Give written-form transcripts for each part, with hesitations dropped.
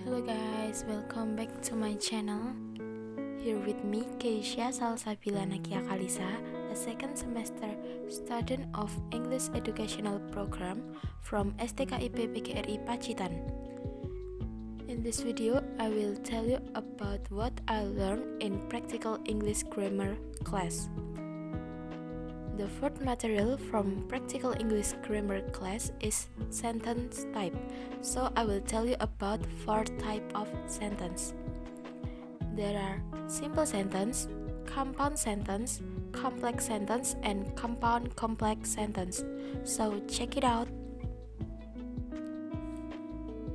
Hello guys, welcome back to my channel. Here with me, Keisha Salsabila Nakia Kalisa, a second semester student of English Educational Program from STKIP PGRI Pacitan. In this video, I will tell you about what I learned in practical English grammar class. The fourth material from practical English grammar class is sentence type. So I will tell you about four types of sentence. There are simple sentence, compound sentence, complex sentence, and compound complex sentence. So check it out.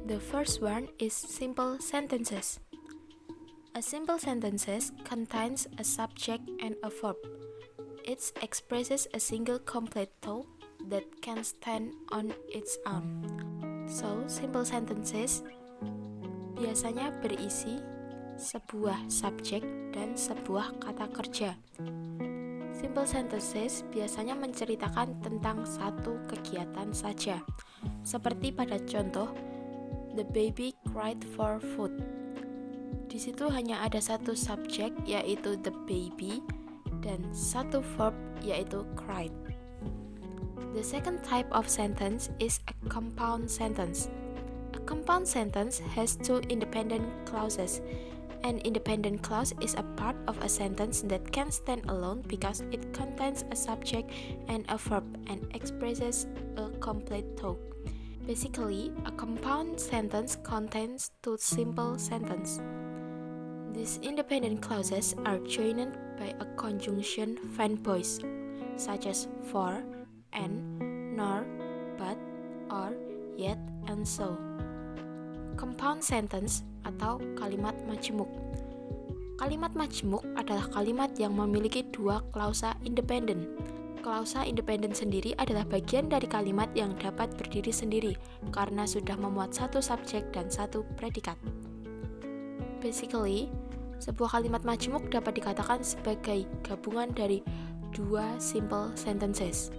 The first one is simple sentences. A simple sentences contains a subject and a verb. It expresses a single complete thought that can stand on its own. So, simple sentences biasanya berisi sebuah subjek dan sebuah kata kerja. Simple sentences biasanya menceritakan tentang satu kegiatan saja. Seperti pada contoh, the baby cried for food. Di situ hanya ada satu subjek, yaitu the baby, dan satu verb, yaitu cried. The second type of sentence is a compound sentence. A compound sentence has two independent clauses. An independent clause is a part of a sentence that can stand alone because it contains a subject and a verb and expresses a complete thought. Basically, a compound sentence contains two simple sentences. These independent clauses are joined by a conjunction fan voice, such as for, and, nor, but, or, yet, and so. Compound sentence atau kalimat majemuk. Kalimat majemuk adalah kalimat yang memiliki dua klausa independen. Klausa independen sendiri adalah bagian dari kalimat yang dapat berdiri sendiri karena sudah memuat satu subjek dan satu predikat. Basically, sebuah kalimat majemuk dapat dikatakan sebagai gabungan dari dua simple sentences.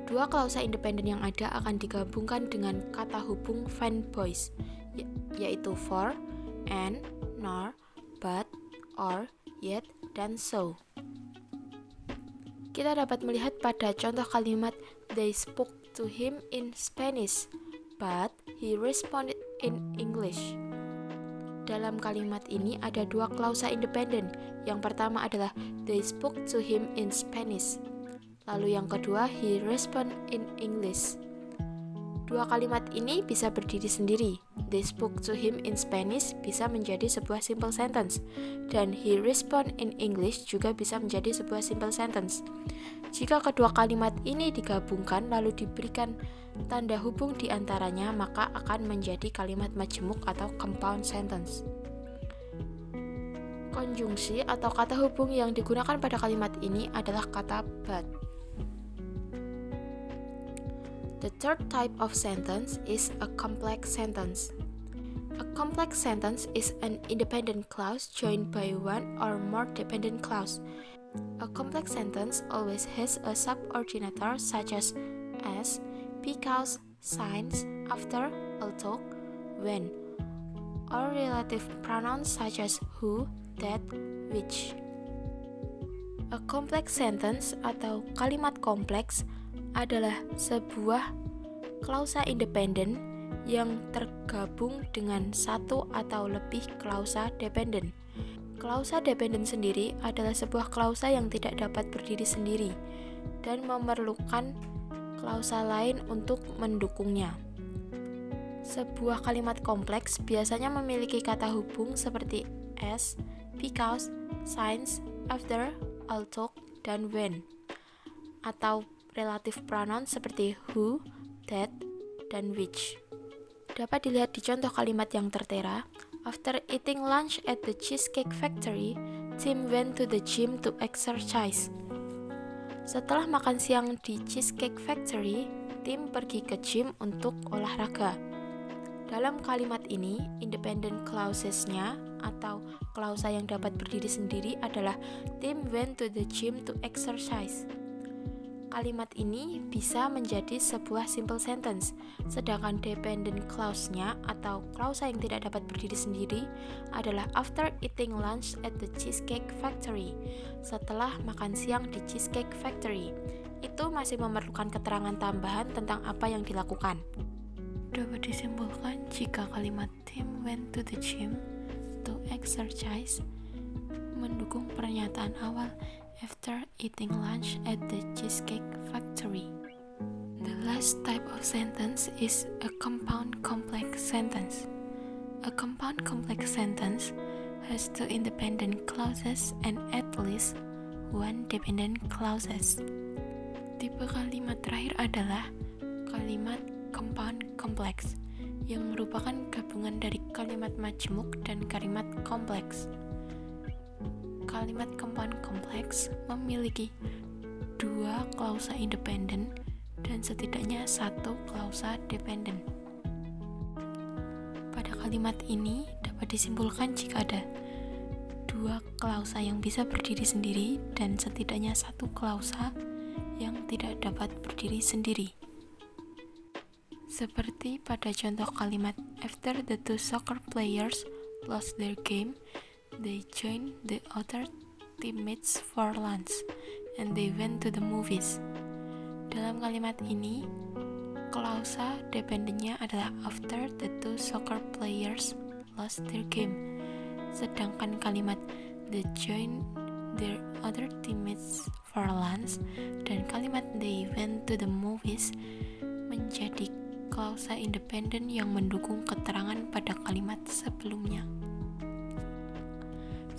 Dua klausa independen yang ada akan digabungkan dengan kata hubung fan voice, yaitu for, and, nor, but, or, yet, dan so. Kita dapat melihat pada contoh kalimat they spoke to him in Spanish, but he responded in English. Dalam kalimat ini ada dua klausa independen. Yang pertama adalah they spoke to him in Spanish. Lalu yang kedua, he responded in English. Dua kalimat ini bisa berdiri sendiri. They spoke to him in Spanish bisa menjadi sebuah simple sentence. Dan he responded in English juga bisa menjadi sebuah simple sentence. Jika kedua kalimat ini digabungkan lalu diberikan tanda hubung di antaranya, maka akan menjadi kalimat majemuk atau compound sentence. Konjungsi atau kata hubung yang digunakan pada kalimat ini adalah kata but. The third type of sentence is a complex sentence. A complex sentence is an independent clause joined by one or more dependent clause. A complex sentence always has a subordinator such as, because, since, after, although, when, or relative pronouns such as who, that, which. A complex sentence atau kalimat kompleks adalah sebuah klausa independen yang tergabung dengan satu atau lebih klausa dependen. Klausa dependen sendiri adalah sebuah klausa yang tidak dapat berdiri sendiri dan memerlukan klausa lain untuk mendukungnya. Sebuah kalimat kompleks biasanya memiliki kata hubung seperti as, because, since, after, although, dan when, atau relative pronoun seperti who, that, dan which. Dapat dilihat di contoh kalimat yang tertera. After eating lunch at the Cheesecake Factory, Tim went to the gym to exercise. Setelah makan siang di Cheesecake Factory, Tim pergi ke gym untuk olahraga. Dalam kalimat ini, independent clauses-nya atau klausa yang dapat berdiri sendiri adalah Tim went to the gym to exercise. Kalimat ini bisa menjadi sebuah simple sentence, sedangkan dependent clause-nya atau klausa yang tidak dapat berdiri sendiri adalah after eating lunch at the Cheesecake Factory. Setelah makan siang di Cheesecake Factory, itu masih memerlukan keterangan tambahan tentang apa yang dilakukan. Dapat disimpulkan jika kalimat Tim went to the gym to exercise mendukung pernyataan awal after eating lunch at the Cheesecake Factory. The last type of sentence is a compound complex sentence. A compound complex sentence has two independent clauses and at least one dependent clauses. Tipe kalimat terakhir adalah kalimat compound complex yang merupakan gabungan dari kalimat majmuk dan kalimat kompleks. Kalimat compound complex memiliki dua klausa independen dan setidaknya satu klausa dependen. Pada kalimat ini dapat disimpulkan jika ada dua klausa yang bisa berdiri sendiri dan setidaknya satu klausa yang tidak dapat berdiri sendiri. Seperti pada contoh kalimat after the two soccer players lost their game, they joined the other teammates for lunch and they went to the movies. Dalam kalimat ini, klausa dependennya adalah after the two soccer players lost their game. Sedangkan kalimat they joined their other teammates for lunch dan kalimat they went to the movies menjadi klausa independen yang mendukung keterangan pada kalimat sebelumnya.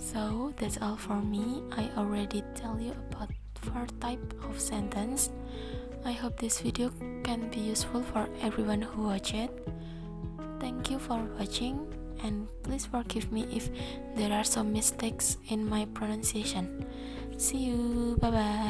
So that's all for me. I already tell you about 4 types of sentence. I hope this video can be useful for everyone who watch it. Thank you for watching and please forgive me if there are some mistakes in my pronunciation. See you, bye bye.